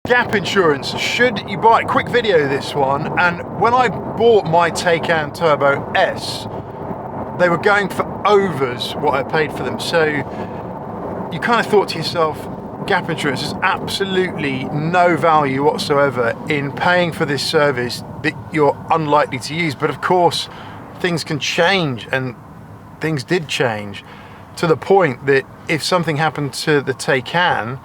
Gap insurance, should you buy it? Quick video this one. And when I bought my Taycan Turbo S, they were going for overs what I paid for them. So you kind of thought to yourself, gap insurance is absolutely no value whatsoever in paying for this service that you're unlikely to use. But of course, things can change, and things did change to the point that if something happened to the Taycan,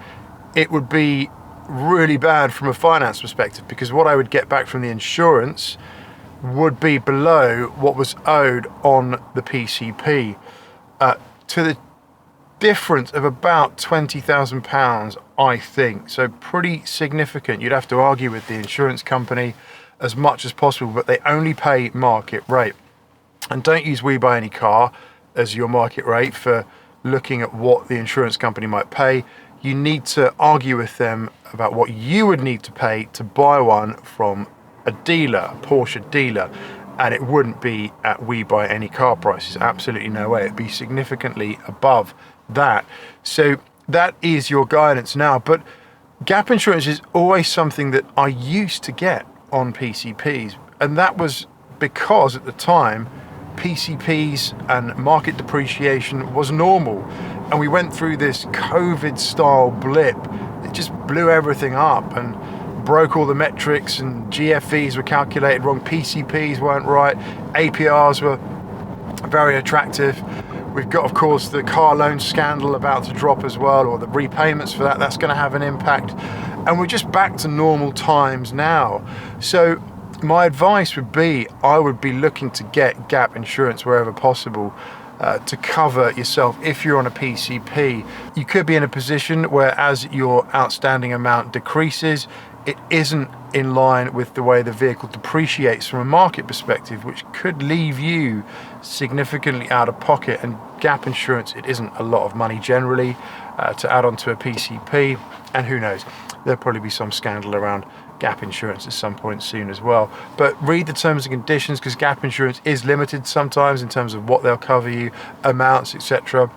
it would be really bad from a finance perspective, because what I would get back from the insurance would be below what was owed on the PCP, to the difference of about £20,000, I think. So pretty significant. You'd have to argue with the insurance company as much as possible, but they only pay market rate. And don't use We Buy Any Car as your market rate for looking at what the insurance company might pay. You need to argue with them about what you would need to pay to buy one from a dealer, a Porsche dealer, and it wouldn't be at We Buy Any Car prices. Absolutely no way. It'd be significantly above that. So that is your guidance now. But gap insurance is always something that I used to get on PCPs, and that was because at the time PCPs and market depreciation was normal, and we went through this COVID style blip that just blew everything up and broke all the metrics, and GFVs were calculated wrong, PCPs weren't right, APRs were very attractive. We've got, of course, the car loan scandal about to drop as well, or the repayments for that, that's going to have an impact. And we're just back to normal times now. So my advice would be, I would be looking to get gap insurance wherever possible to cover yourself if you're on a PCP. You could be in a position where as your outstanding amount decreases, it isn't in line with the way the vehicle depreciates from a market perspective, which could leave you significantly out of pocket. And gap insurance, it isn't a lot of money generally to add on to a PCP, and who knows, there'll probably be some scandal around gap insurance at some point soon as well. But read the terms and conditions, because gap insurance is limited sometimes in terms of what they'll cover you, amounts, etc.,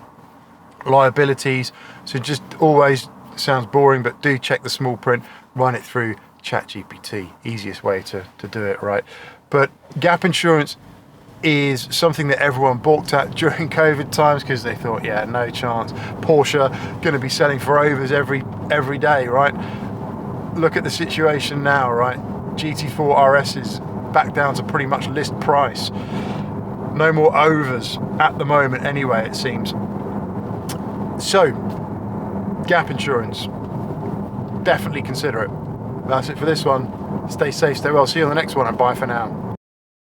liabilities. So just always, sounds boring, but do check the small print, run it through ChatGPT, easiest way to do it, right? But gap insurance is something that everyone balked at during COVID times, because they thought, yeah, no chance, Porsche going to be selling for overs every day, right? Look at the situation now, right? GT4 RS is back down to pretty much list price. No more overs at the moment anyway, it seems. So gap insurance, definitely consider it. That's it for this one. Stay safe, stay well. See you on the next one, and bye for now.